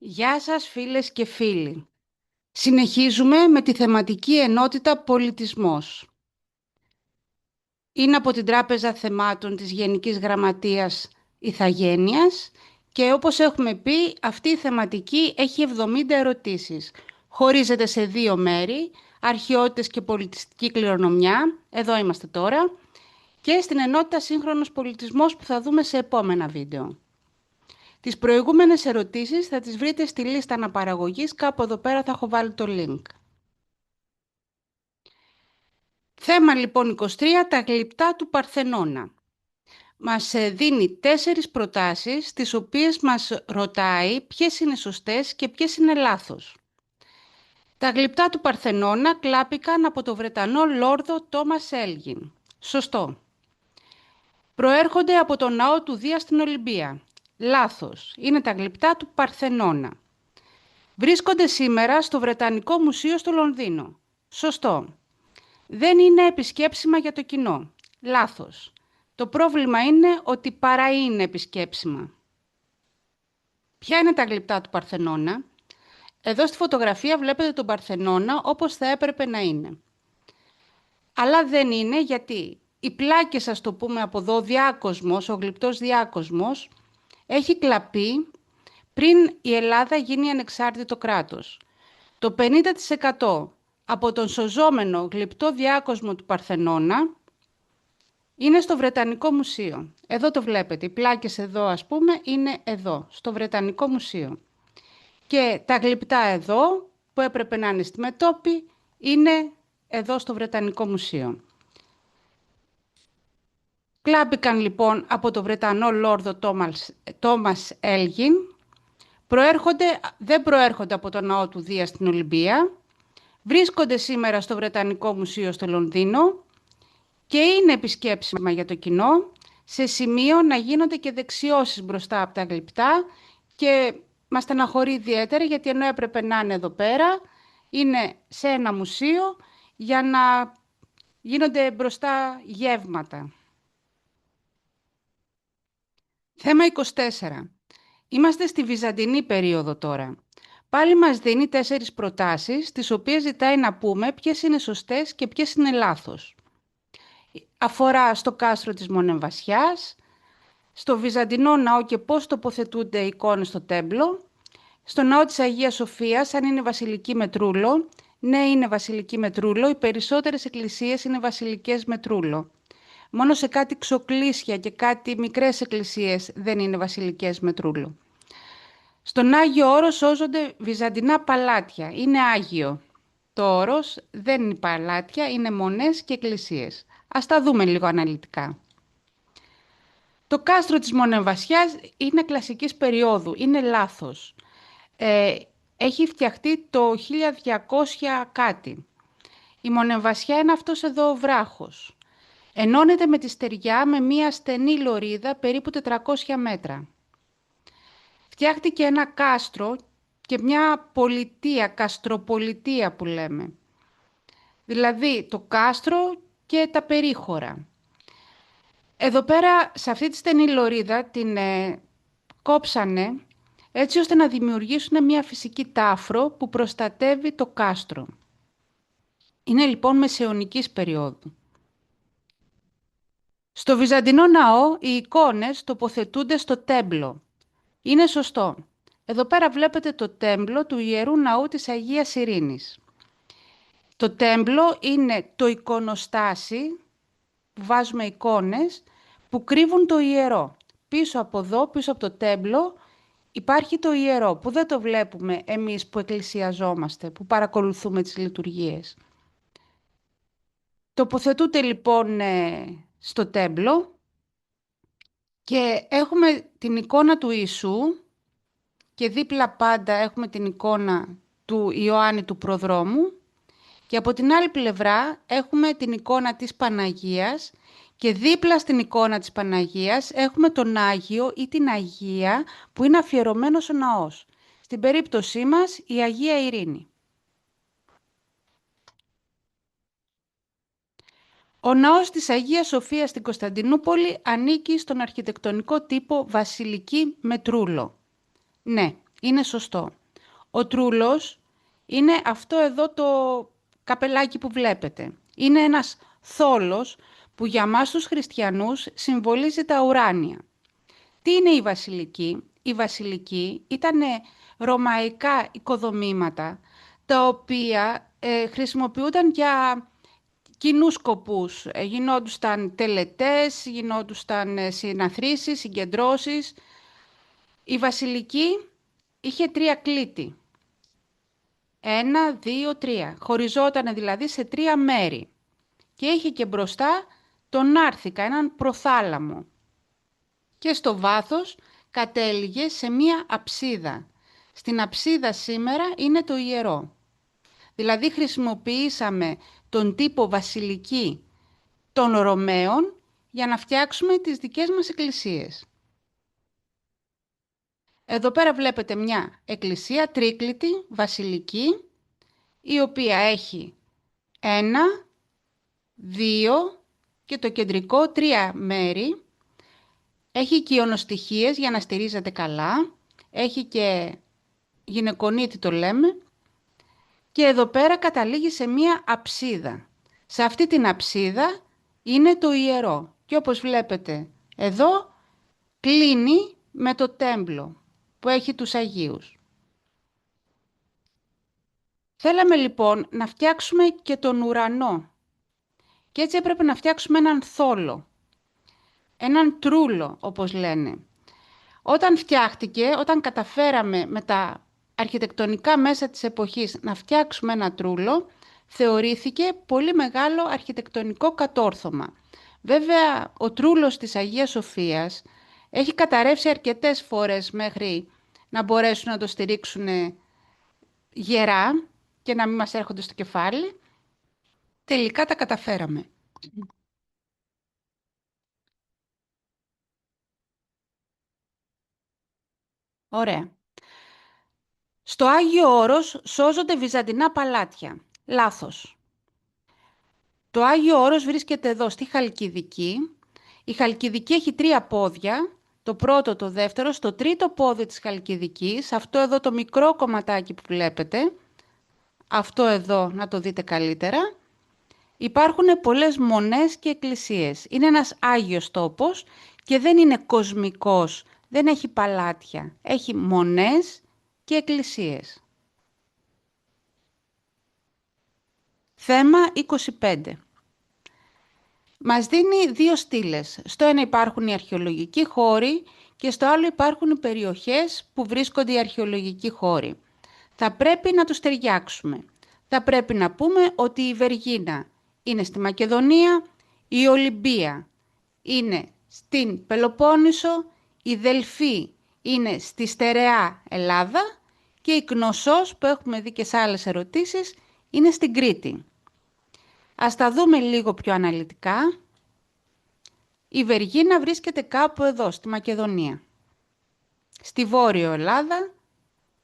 Γεια σας φίλες και φίλοι. Συνεχίζουμε με τη θεματική ενότητα πολιτισμός. Είναι από την Τράπεζα Θεμάτων της Γενικής Γραμματείας Ιθαγένειας και όπως έχουμε πει αυτή η θεματική έχει 70 ερωτήσεις. Χωρίζεται σε δύο μέρη, αρχαιότητες και πολιτιστική κληρονομιά, εδώ είμαστε τώρα, και στην ενότητα σύγχρονος πολιτισμός που θα δούμε σε επόμενα βίντεο. Τις προηγούμενες ερωτήσεις θα τις βρείτε στη λίστα αναπαραγωγής, κάπου εδώ πέρα θα έχω βάλει το link. Θέμα λοιπόν 23, τα γλυπτά του Παρθενώνα. Μας δίνει 4 προτάσεις, τις οποίες μας ρωτάει ποιες είναι σωστές και ποιες είναι λάθος. Τα γλυπτά του Παρθενώνα κλάπηκαν από το Βρετανό Λόρδο Τόμας Έλγιν. Σωστό. Προέρχονται από το ναό του Δία στην Ολυμπία. Λάθος. Είναι τα γλυπτά του Παρθενώνα. Βρίσκονται σήμερα στο Βρετανικό Μουσείο στο Λονδίνο. Σωστό. Δεν είναι επισκέψιμα για το κοινό. Λάθος. Το πρόβλημα είναι ότι παρά είναι επισκέψιμα. Ποια είναι τα γλυπτά του Παρθενώνα? Εδώ στη φωτογραφία βλέπετε τον Παρθενώνα όπως θα έπρεπε να είναι. Αλλά δεν είναι, γιατί οι πλάκες, ας το πούμε από εδώ, διάκοσμος, ο γλυπτός διάκοσμος, έχει κλαπεί πριν η Ελλάδα γίνει ανεξάρτητο κράτος. Το 50% από τον σωζόμενο γλυπτό διάκοσμο του Παρθενώνα είναι στο Βρετανικό Μουσείο. Εδώ το βλέπετε, οι πλάκες εδώ ας πούμε είναι εδώ, στο Βρετανικό Μουσείο. Και τα γλυπτά εδώ που έπρεπε να είναι στη μετώπη είναι εδώ στο Βρετανικό Μουσείο. Κλάπηκαν λοιπόν από το Βρετανό Λόρδο Τόμας Έλγιν. Δεν προέρχονται από το ναό του Δία στην Ολυμπία. Βρίσκονται σήμερα στο Βρετανικό Μουσείο στο Λονδίνο και είναι επισκέψιμα για το κοινό, σε σημείο να γίνονται και δεξιώσεις μπροστά από τα γλυπτά, και μας στεναχωρεί ιδιαίτερα γιατί ενώ έπρεπε να είναι εδώ πέρα, είναι σε ένα μουσείο για να γίνονται μπροστά γεύματα. Θέμα 24. Είμαστε στη Βυζαντινή περίοδο τώρα. Πάλι μας δίνει 4 προτάσεις, τις οποίες ζητάει να πούμε ποιες είναι σωστές και ποιες είναι λάθος. Αφορά στο κάστρο της Μονεμβασιάς, στο Βυζαντινό ναό και πώς τοποθετούνται οι εικόνες στο τέμπλο, στο ναό της Αγίας Σοφίας, αν είναι βασιλική με τρούλο. Ναι, είναι βασιλική με τρούλο, οι περισσότερες εκκλησίες είναι βασιλικές με τρούλο. Μόνο σε κάτι ξοκλήσια και κάτι μικρές εκκλησίες δεν είναι βασιλικές με τρούλο. Στον Άγιο Όρο σώζονται βυζαντινά παλάτια. Είναι Άγιο. Το Όρος δεν είναι παλάτια, είναι μονές και εκκλησίες. Ας τα δούμε λίγο αναλυτικά. Το κάστρο της Μονεμβασιάς είναι κλασικής περίοδου. Είναι λάθος. Έχει φτιαχτεί το 1200 κάτι. Η Μονεμβασιά είναι αυτός εδώ ο βράχος. Ενώνεται με τη στεριά με μία στενή λωρίδα περίπου 400 μέτρα. Φτιάχτηκε ένα κάστρο και μια πολιτεία, καστροπολιτεία που λέμε. Δηλαδή το κάστρο και τα περίχωρα. Εδώ πέρα σε αυτή τη στενή λωρίδα την κόψανε έτσι ώστε να δημιουργήσουν μια φυσική τάφρο που προστατεύει το κάστρο. Είναι λοιπόν μεσαιωνικής περίοδου. Στο Βυζαντινό ναό οι εικόνες τοποθετούνται στο τέμπλο. Είναι σωστό. Εδώ πέρα βλέπετε το τέμπλο του Ιερού Ναού της Αγίας Ειρήνης. Το τέμπλο είναι το εικονοστάσι που βάζουμε εικόνες που κρύβουν το ιερό. Πίσω από εδώ, πίσω από το τέμπλο, υπάρχει το ιερό που δεν το βλέπουμε εμείς που εκκλησιαζόμαστε, που παρακολουθούμε τις λειτουργίες. Τοποθετούνται λοιπόν στο τέμπλο και έχουμε την εικόνα του Ιησού και δίπλα πάντα έχουμε την εικόνα του Ιωάννη του Προδρόμου και από την άλλη πλευρά έχουμε την εικόνα της Παναγίας και δίπλα στην εικόνα της Παναγίας έχουμε τον Άγιο ή την Αγία που είναι αφιερωμένος ο ναός. Στην περίπτωσή μας η Αγία Ειρήνη. Ο ναός της Αγίας Σοφίας στην Κωνσταντινούπολη ανήκει στον αρχιτεκτονικό τύπο βασιλική με τρούλο. Ναι, Είναι σωστό. Ο τρούλος είναι αυτό εδώ το καπελάκι που βλέπετε. Είναι ένας θόλος που για μας τους χριστιανούς συμβολίζει τα ουράνια. Τι είναι η βασιλική? Η βασιλική ήταν ρωμαϊκά οικοδομήματα τα οποία χρησιμοποιούνταν για κοινούς σκοπούς. Γινόντουσαν τελετές, γινόντουσαν συναθρήσεις, συγκεντρώσεις. Η βασιλική είχε 3 κλίτη. 1, 2, 3. Χωριζόταν δηλαδή σε 3 μέρη. Και είχε και μπροστά τον Άρθηκα, έναν προθάλαμο. Και στο βάθος κατέληγε σε μία αψίδα. Στην αψίδα σήμερα είναι το ιερό. Δηλαδή χρησιμοποιήσαμε τον τύπο βασιλική των Ρωμαίων για να φτιάξουμε τις δικές μας εκκλησίες. Εδώ πέρα βλέπετε μια εκκλησία τρίκλητη, βασιλική, η οποία έχει 1, 2 και το κεντρικό 3 μέρη. Έχει και ιονοστοιχίες για να στηρίζεται καλά. Έχει και γυναικονίτη το λέμε. Και εδώ πέρα καταλήγει σε μία αψίδα. Σε αυτή την αψίδα είναι το ιερό. Και όπως βλέπετε εδώ κλείνει με το τέμπλο που έχει τους Αγίους. Θέλαμε λοιπόν να φτιάξουμε και τον ουρανό. Και έτσι έπρεπε να φτιάξουμε έναν θόλο. Έναν τρούλο όπως λένε. Όταν φτιάχτηκε, όταν καταφέραμε με τα αρχιτεκτονικά μέσα της εποχής να φτιάξουμε ένα τρούλο, θεωρήθηκε πολύ μεγάλο αρχιτεκτονικό κατόρθωμα. Βέβαια, ο τρούλος της Αγίας Σοφίας έχει καταρρεύσει αρκετές φορές μέχρι να μπορέσουν να το στηρίξουν γερά και να μην μας έρχονται στο κεφάλι. Τελικά τα καταφέραμε. Ωραία. Στο Άγιο Όρος σώζονται βυζαντινά παλάτια. Λάθος. Το Άγιο Όρος βρίσκεται εδώ στη Χαλκιδική. Η Χαλκιδική έχει 3 πόδια. Το πρώτο, το δεύτερο, στο τρίτο πόδι της Χαλκιδικής, αυτό εδώ το μικρό κομματάκι που βλέπετε, αυτό εδώ να το δείτε καλύτερα, υπάρχουν πολλές μονές και εκκλησίες. Είναι ένας Άγιος τόπος και δεν είναι κοσμικός, δεν έχει παλάτια. Έχει μονές και εκκλησίες. Θέμα 25. Μας δίνει 2 στήλες. Στο ένα υπάρχουν οι αρχαιολογικοί χώροι και στο άλλο υπάρχουν οι περιοχές που βρίσκονται οι αρχαιολογικοί χώροι. Θα πρέπει να τους ταιριάξουμε. Θα πρέπει να πούμε ότι η Βεργίνα είναι στη Μακεδονία, η Ολυμπία είναι στην Πελοπόννησο, η Δελφή είναι στη στερεά Ελλάδα και η Κνωσσός που έχουμε δει και σε άλλες ερωτήσεις είναι στην Κρήτη. Ας τα δούμε λίγο πιο αναλυτικά. Η Βεργίνα βρίσκεται κάπου εδώ, στη Μακεδονία. Στη Βόρειο Ελλάδα,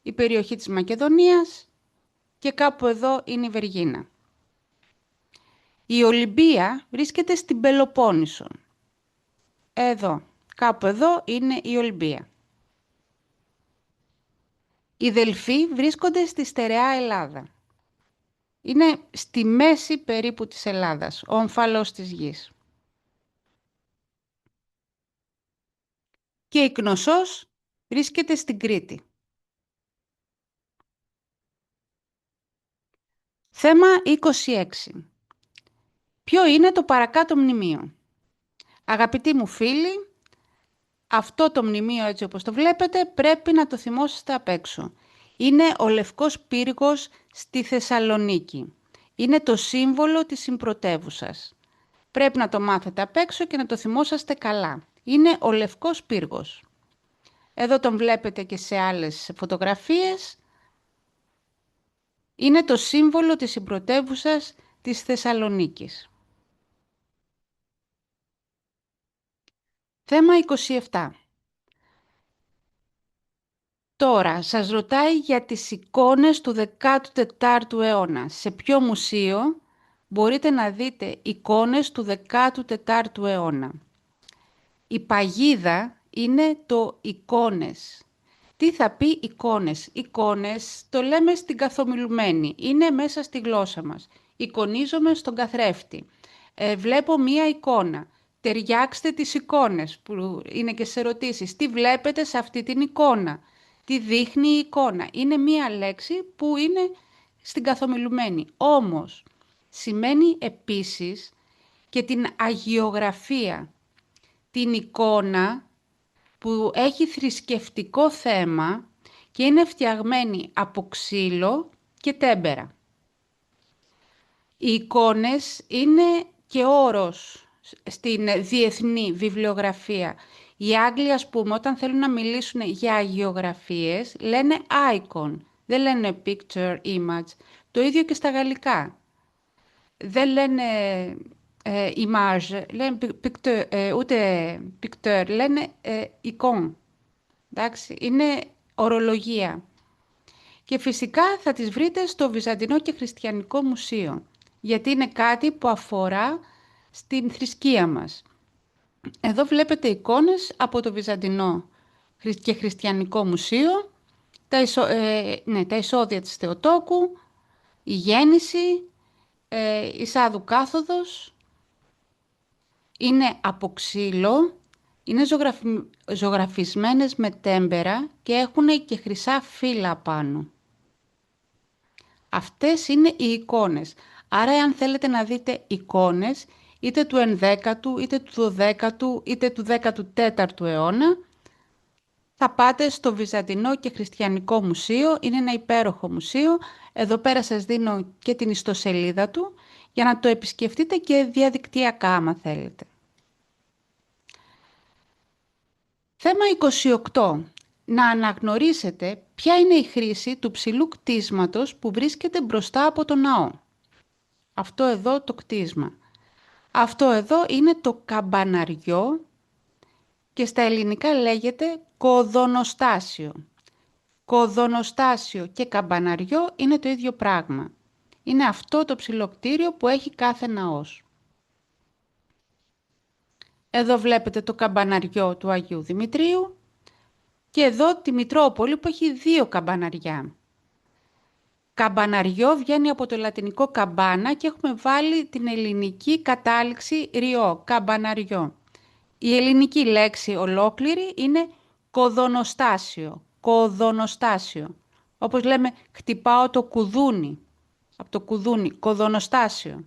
η περιοχή της Μακεδονίας και κάπου εδώ είναι η Βεργίνα. Η Ολυμπία βρίσκεται στην Πελοπόννησο. Εδώ, κάπου εδώ είναι η Ολυμπία. Οι Δελφοί βρίσκονται στη στερεά Ελλάδα. Είναι στη μέση περίπου της Ελλάδας, ο ομφαλός της γης. Και η Κνωσσός βρίσκεται στην Κρήτη. Θέμα 26. Ποιο είναι το παρακάτω μνημείο? Αγαπητοί μου φίλοι, αυτό το μνημείο έτσι όπως το βλέπετε πρέπει να το θυμόσαστε απ' έξω. Είναι ο Λευκός Πύργος στη Θεσσαλονίκη. Είναι το σύμβολο της συμπρωτεύουσας. Πρέπει να το μάθετε απ' έξω και να το θυμόσαστε καλά. Είναι ο Λευκός Πύργος. Εδώ τον βλέπετε και σε άλλες φωτογραφίες. Είναι το σύμβολο της συμπρωτεύουσας της Θεσσαλονίκης. Θέμα 27. Τώρα, σας ρωτάει για τις εικόνες του 14ου αιώνα. Σε ποιο μουσείο μπορείτε να δείτε εικόνες του 14ου αιώνα? Η παγίδα είναι το εικόνες Τι θα πει εικόνες? Εικόνες το λέμε στην καθομιλουμένη. Είναι μέσα στη γλώσσα μας. Εικονίζομαι στον καθρέφτη. Βλέπω μία εικόνα. Ταιριάξτε τις εικόνες που είναι και σε ερωτήσεις. Τι βλέπετε σε αυτή την εικόνα? Τι δείχνει η εικόνα? Είναι μία λέξη που είναι στην καθομιλουμένη. Όμως σημαίνει επίσης και την αγιογραφία. Την εικόνα που έχει θρησκευτικό θέμα και είναι φτιαγμένη από ξύλο και τέμπερα. Οι εικόνες είναι και όρος στην διεθνή βιβλιογραφία. Οι Άγγλοι, ας πούμε, όταν θέλουν να μιλήσουν για αγιογραφίες, λένε icon, δεν λένε picture, image. Το ίδιο και στα γαλλικά. Δεν λένε image, λένε picture, ούτε picture, λένε εικόν. Εντάξει, είναι ορολογία. Και φυσικά θα τις βρείτε στο Βυζαντινό και Χριστιανικό Μουσείο, γιατί είναι κάτι που αφορά στην θρησκεία μας. Εδώ βλέπετε εικόνες από το Βυζαντινό και Χριστιανικό Μουσείο, τα εισόδια της Θεοτόκου, η γέννηση, η Σάδου Κάθοδος, είναι από ξύλο, είναι ζωγραφισμένες με τέμπερα και έχουν και χρυσά φύλλα πάνω. Αυτές είναι οι εικόνες. Άρα, αν θέλετε να δείτε εικόνες, είτε του 11ου, είτε του 12ου, είτε του 14ου αιώνα, θα πάτε στο Βυζαντινό και Χριστιανικό Μουσείο. Είναι ένα υπέροχο μουσείο. Εδώ πέρα σας δίνω και την ιστοσελίδα του, για να το επισκεφτείτε και διαδικτυακά, άμα θέλετε. Θέμα 28. Να αναγνωρίσετε ποια είναι η χρήση του ψηλού κτίσματος που βρίσκεται μπροστά από το ναό. Αυτό εδώ το κτίσμα. Αυτό εδώ είναι το καμπαναριό και στα ελληνικά λέγεται κοδονοστάσιο. Κοδονοστάσιο και καμπαναριό είναι το ίδιο πράγμα. Είναι αυτό το ψηλό κτίριο που έχει κάθε ναός. Εδώ βλέπετε το καμπαναριό του Αγίου Δημητρίου και εδώ τη Μητρόπολη που έχει δύο καμπαναριά. Καμπαναριό βγαίνει από το λατινικό καμπάνα και έχουμε βάλει την ελληνική κατάληξη ριό, καμπαναριό. Η ελληνική λέξη ολόκληρη είναι κοδονοστάσιο, κοδονοστάσιο. Όπως λέμε χτυπάω το κουδούνι, από το κουδούνι, κοδονοστάσιο.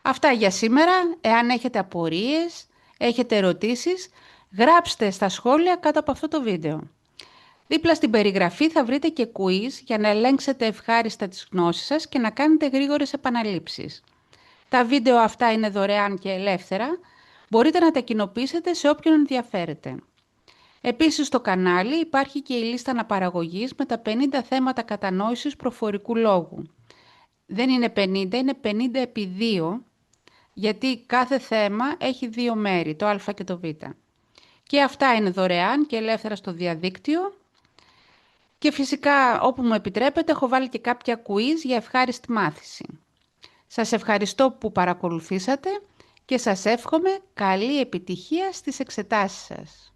Αυτά για σήμερα. Εάν έχετε απορίες, έχετε ερωτήσεις, γράψτε στα σχόλια κάτω από αυτό το βίντεο. Δίπλα στην περιγραφή θα βρείτε και quiz για να ελέγξετε ευχάριστα τις γνώσεις σας και να κάνετε γρήγορες επαναλήψεις. Τα βίντεο αυτά είναι δωρεάν και ελεύθερα. Μπορείτε να τα κοινοποιήσετε σε όποιον ενδιαφέρεται. Επίσης στο κανάλι υπάρχει και η λίστα αναπαραγωγής με τα 50 θέματα κατανόησης προφορικού λόγου. Δεν είναι 50, είναι 50 επί 2, γιατί κάθε θέμα έχει δύο μέρη, το α και το β. Και αυτά είναι δωρεάν και ελεύθερα στο διαδίκτυο. Και φυσικά, όπου μου επιτρέπετε, έχω βάλει και κάποια quiz για ευχάριστη μάθηση. Σας ευχαριστώ που παρακολουθήσατε και σας εύχομαι καλή επιτυχία στις εξετάσεις σας.